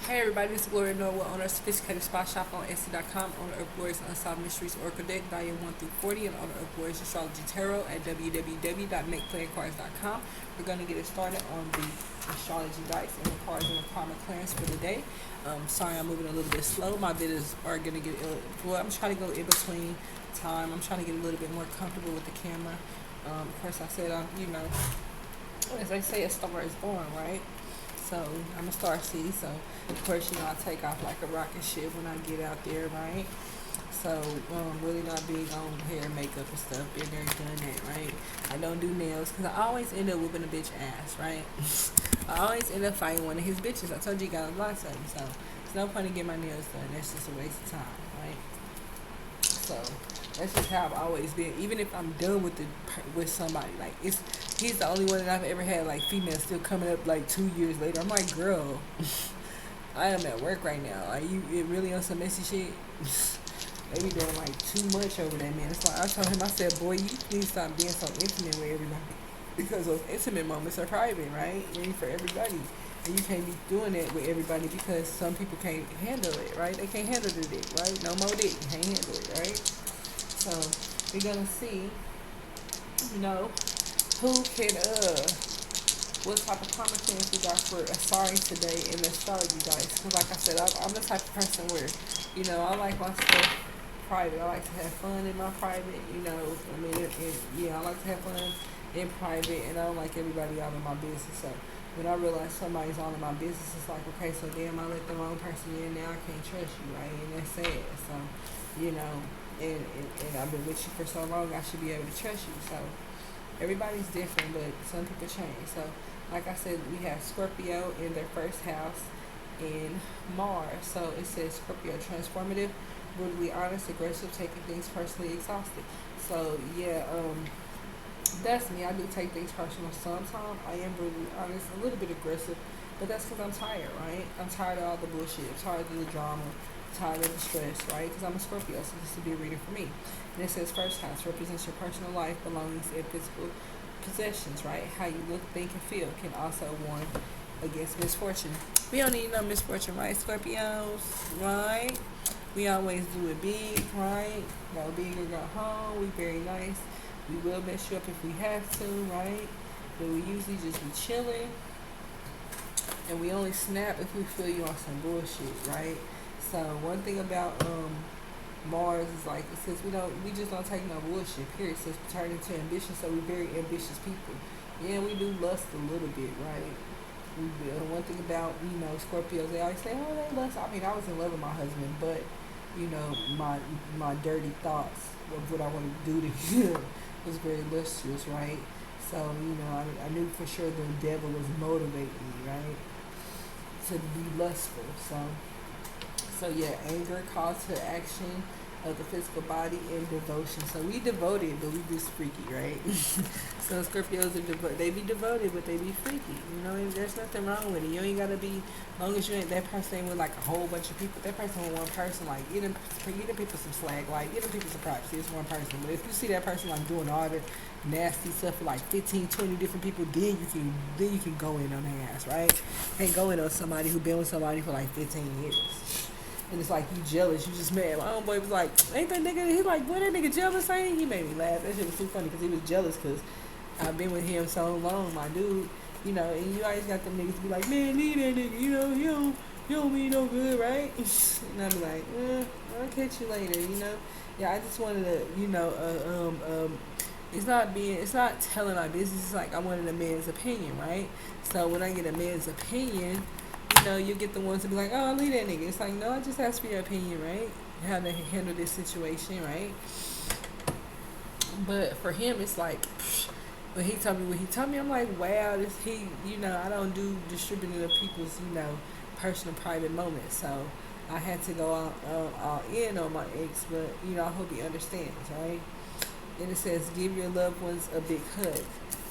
Hey everybody, this is Gloria Norwood, owner of Sophisticated Spot Shop on Etsy.com, owner of Gloria's Unsolved Mysteries Oracle Deck, volume 1 through 40, and owner of Gloria's Astrology Tarot at www.makeplayingcards.com. We're going to get it started on the astrology dice and the cards in the karma clearance for the day. Sorry, I'm moving a little bit slow. My videos are going to get, I'm trying to go in between time. I'm trying to get a little bit more comfortable with the camera. Of course, I said, as they say, a star is born, right? So I'm a star seed, so of course, I take off like a rocket ship when I get out there, right? So really not big on hair and makeup and stuff. Been there, done that, right? I don't do nails because I always end up whooping a bitch ass, right? I always end up fighting one of his bitches. I told you guys a lot of times, so there's no point in getting my nails done. That's just a waste of time, right? So that's just how I've always been. Even if I'm done with somebody, like he's the only one that I've ever had like female still coming up like 2 years later. I'm like, girl, I am at work right now. Are you really on some messy shit? They be doing like too much over that man. It's like I told him, I said, boy, you need to stop being so intimate with everybody because those intimate moments are private, right? And for everybody. And you can't be doing that with everybody because some people can't handle it, right? They can't handle the dick, right? No more dick. Can't handle it, right? So we're gonna see, who can what type of karma chance we got for a sorry today in the astrology dice. Because like I said, I'm the type of person where, I like my stuff private. I like to have fun in my private, I like to have fun in private, and I don't like everybody out of my business. So when I realize somebody's all in my business, it's like, okay, so damn, I let the wrong person in, now I can't trust you, right? And that's sad. So, and I've been with you for so long, I should be able to trust you. So everybody's different, but some people change. So like I said, we have Scorpio in their first house in Mars. So it says Scorpio, transformative, brutally honest, aggressive, taking things personally, exhausted. So yeah, that's me. I do take things personal sometimes. I am brutally honest, a little bit aggressive, but that's because I'm tired, right? I'm tired of all the bullshit. I'm tired of the drama. Tired of the stress, right? Because I'm a Scorpio, so this will be a reader for me. And it says first house represents your personal life, belongings, and physical possessions, right? How you look, think, and feel can also warn against misfortune. We don't need no misfortune, right, Scorpios? Right? We always do it big, right? Go big or go home. We very nice. We will mess you up if we have to, right? But we usually just be chilling. And we only snap if we feel you on some bullshit, right? So one thing about Mars is like, it says we just don't take no bullshit, period. It says turn into ambition, so we're very ambitious people. Yeah, we do lust a little bit, right? We will. One thing about, Scorpios, they always say, oh, they lust. I mean, I was in love with my husband, but, my dirty thoughts of what I want to do to him was very lustrous, right? So, I knew for sure the devil was motivating me, right? To be lustful, So yeah, anger, call to action of the physical body, and devotion. So we devoted, but we just freaky, right? So Scorpios they be devoted, but they be freaky. There's nothing wrong with it. You ain't gotta be, as long as you ain't that person with like a whole bunch of people. That person with one person, like you them people some slack, like you them people some privacy. It's one person. But if you see that person like doing all the nasty stuff for like 15, 20 different people, then you can go in on their ass, right? Can't go in on somebody who been with somebody for like 15 years. And it's like, you jealous, you just mad. My homeboy was like, ain't that nigga, he's like, what that nigga jealous ain't? He made me laugh. That shit was too funny because he was jealous because I've been with him so long, my dude. And you always got them niggas be like, man, leave that nigga, you don't mean no good, right? And I be like, I'll catch you later, Yeah, I just wanted to, it's not telling my business. It's like I wanted a man's opinion, right? So when I get a man's opinion, you get the ones to be like, oh, leave that nigga. It's like, no, I just asked for your opinion, right? How to handle this situation, right? But for him, it's like, when he told me, I'm like, wow, I don't do distributing of people's, personal private moments. So I had to go all in on my ex, but, I hope he understands, right? And it says, give your loved ones a big hug.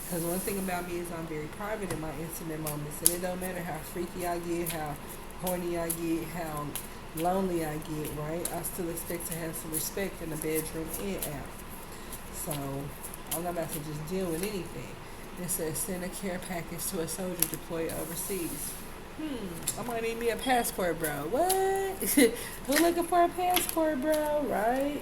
Because one thing about me is I'm very private in my intimate moments. And it don't matter how freaky I get, how horny I get, how lonely I get, right? I still expect to have some respect in the bedroom and out. So I'm not about to just deal with anything. It says, send a care package to a soldier deployed overseas. I might need me a passport, bro. What? Who looking for a passport, bro? Right?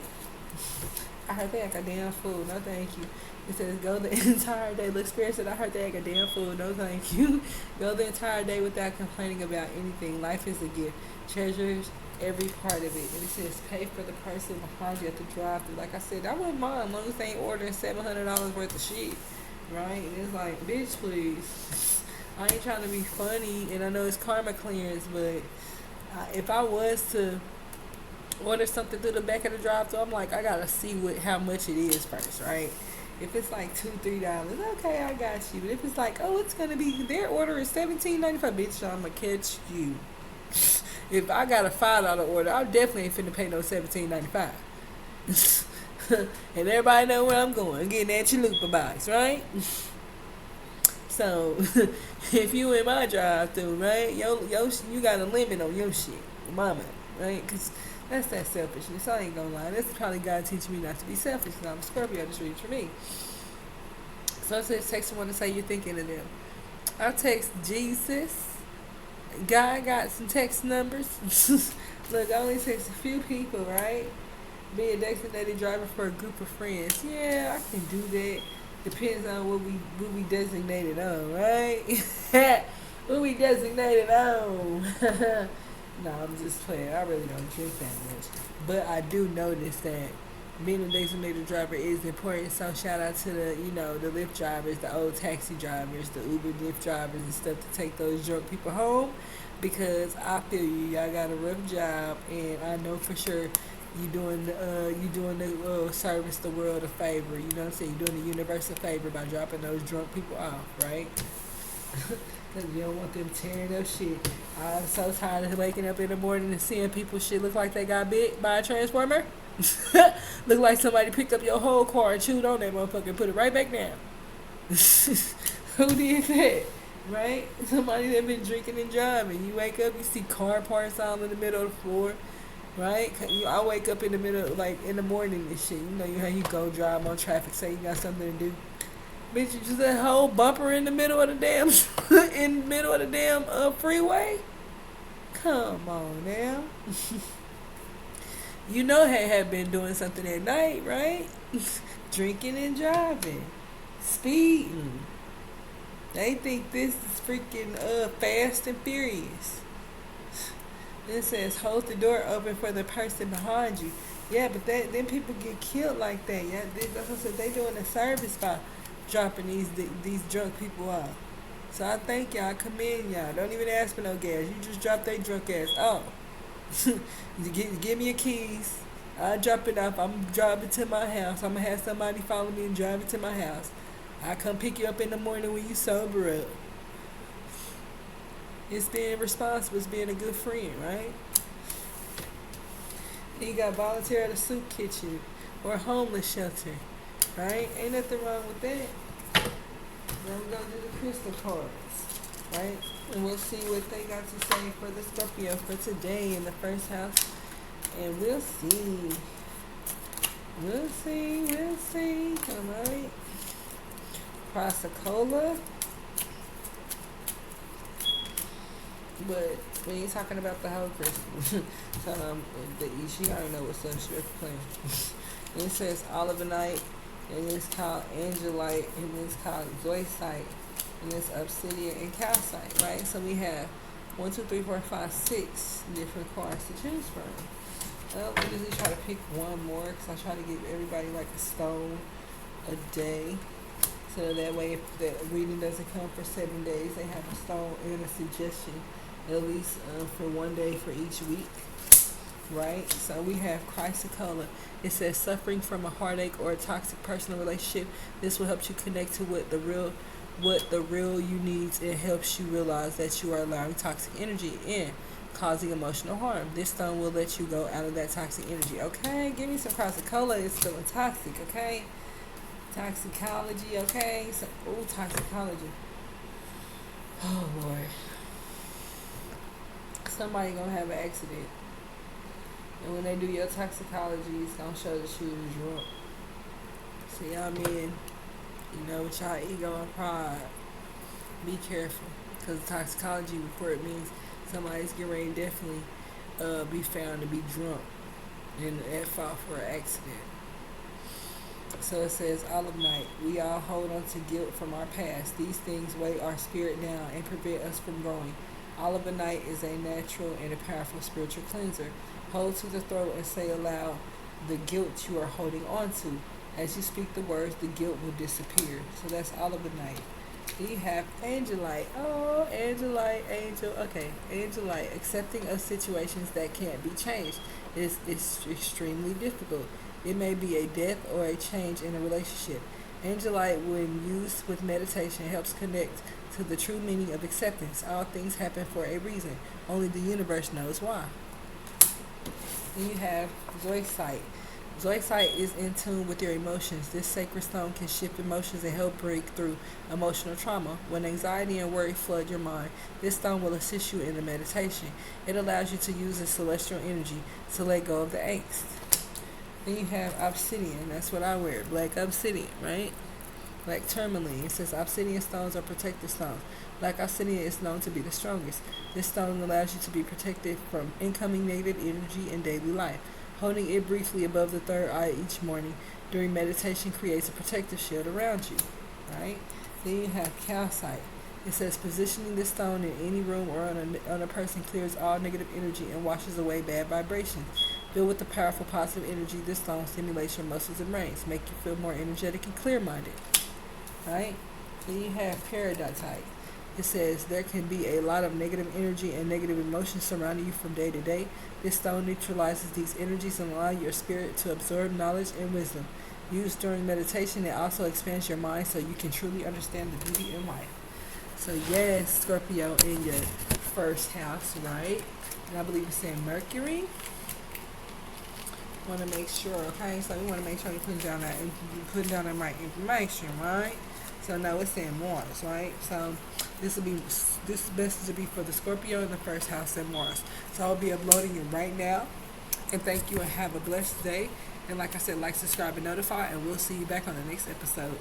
I heard they act a damn fool. No, thank you. It says go the entire day. Look, Spirit said I heard they act a damn fool. No, thank you. Go the entire day without complaining about anything. Life is a gift. Treasures every part of it. And it says pay for the person behind you at the drive-thru. Like I said, I wouldn't mind as long as they ain't ordering $700 worth of shit. Right? And it's like, bitch, please. I ain't trying to be funny, and I know it's karma clearance, but if I was to order something through the back of the drive-thru, I'm like, I gotta see how much it is first, right? If it's like $2-3, okay, I got you. But if it's like, oh, it's gonna be their order is $17.95, bitch, I'ma catch you. If I got a $5 order, I definitely ain't finna pay no $17.95. And everybody know where I'm going. I'm getting that chalupa box, right? So, if you in my drive-thru, right, you got a limit on your shit, mama, right? Because that's that selfishness. I ain't gonna lie. That's probably God teaching me not to be selfish. Because I'm a Scorpio. Just read for me. So it says text someone to say you're thinking of them. I text Jesus. God got some text numbers. Look, I only text a few people, right? Be a designated driver for a group of friends. Yeah, I can do that. Depends on what we designated on, right? What we designated on. No, I'm just playing. I really don't drink that much. But I do notice that being a designated driver is important. So shout out to the Lyft drivers, the old taxi drivers, the Uber Lyft drivers and stuff to take those drunk people home. Because I feel you, y'all got a rough job, and I know for sure you doing the service the world a favor. You know what I'm saying? You doing the universe a favor by dropping those drunk people off, right? Because you don't want them tearing up shit. I'm so tired of waking up in the morning and seeing people shit look like they got bit by a transformer. Look like somebody picked up your whole car and chewed on that motherfucker and put it right back down. Who did that? Right? Somebody that been drinking and driving. You wake up, you see car parts all in the middle of the floor. Right? I wake up in the middle, like in the morning and shit. You know how you go drive on traffic, say you got something to do. Bitch, you just a whole bumper in the middle of the damn, freeway. Come on now. You know they have been doing something at night, right? Drinking and driving, speeding. They think this is freaking Fast and Furious. It says hold the door open for the person behind you. Yeah, but then people get killed like that. Yeah, that's what I said. They doing a service by dropping these drunk people off. So I thank y'all. I commend y'all. Don't even ask for no gas. You just drop their drunk ass off. Give me your keys. I'll drop it off. I'm driving to my house. I'm gonna have somebody follow me and drive it to my house. I come pick you up in the morning when you sober up. It's being responsible. It's being a good friend, right? You got volunteer at a soup kitchen or a homeless shelter, right? Ain't nothing wrong with that. Then we go do the crystal cards, right? And we'll see what they got to say for the Scorpio for today in the first house. And we'll see. We'll see. All right. Chrysocolla. But we ain't talking about the whole crystal. So she already know what's up. She playing. And it says olivenite, and it's called angelite, and it's called zoisite, and it's obsidian and calcite, right? So we have 1, 2, 3, 4, 5, 6 different cards to choose from. I usually try to pick one more because I try to give everybody like a stone a day. So that way if the reading doesn't come for 7 days, they have a stone and a suggestion at least for one day for each week, right? So we have Chrysocolla. It says suffering from a heartache or a toxic personal relationship. This will help you connect to what the real you needs. It helps you realize that you are allowing toxic energy in, causing emotional harm. This stone will let you go out of that toxic energy. Okay, give me some Chrysocolla. It's still toxic, okay? Toxicology, okay? So, toxicology. Oh, Lord. Somebody gonna have an accident. And when they do your toxicology, it's gonna show that you was drunk. So y'all men, with y'all ego and pride, be careful. because the toxicology report means somebody's getting ready to definitely be found to be drunk and at fault for an accident. So it says, Olive Night, we all hold on to guilt from our past. These things weigh our spirit down and prevent us from growing. Olive Night is a natural and a powerful spiritual cleanser. Hold to the throat and say aloud the guilt you are holding on to. As you speak the words, the guilt will disappear. So that's Olive Night. Then you have Angelite. Oh, Angelite, angel. Okay, Angelite. Accepting of situations that can't be changed is extremely difficult. It may be a death or a change in a relationship. Angelite, when used with meditation, helps connect to the true meaning of acceptance. All things happen for a reason. Only the universe knows why. Then you have Joycite. Joycite is in tune with your emotions. This sacred stone can shift emotions and help break through emotional trauma. When anxiety and worry flood your mind, this stone will assist you in the meditation. It allows you to use the celestial energy to let go of the angst. Then you have obsidian. That's what I wear. Black obsidian, right? Black tourmaline. It says obsidian stones are protective stones. Black obsidian is known to be the strongest. This stone allows you to be protected from incoming negative energy in daily life. Holding it briefly above the third eye each morning during meditation creates a protective shield around you, right? Then you have calcite. It says positioning this stone in any room or on a person clears all negative energy and washes away bad vibrations. Filled with the powerful positive energy, this stone stimulates your muscles and brains, make you feel more energetic and clear-minded, right? Then you have peridotite. It says there can be a lot of negative energy and negative emotions surrounding you from day to day. This stone neutralizes these energies and allows your spirit to absorb knowledge and wisdom. Used during meditation, it also expands your mind so you can truly understand the beauty in life. So yes, Scorpio in your first house, right? And I believe it's saying Mercury. Want to make sure, okay? So we want to make sure you put down that right information, right? So no, it's saying Mars, right? So this message will be for the Scorpio in the first house and Mars. So I'll be uploading it right now. And thank you and have a blessed day. And like I said, like, subscribe, and notify, and we'll see you back on the next episode.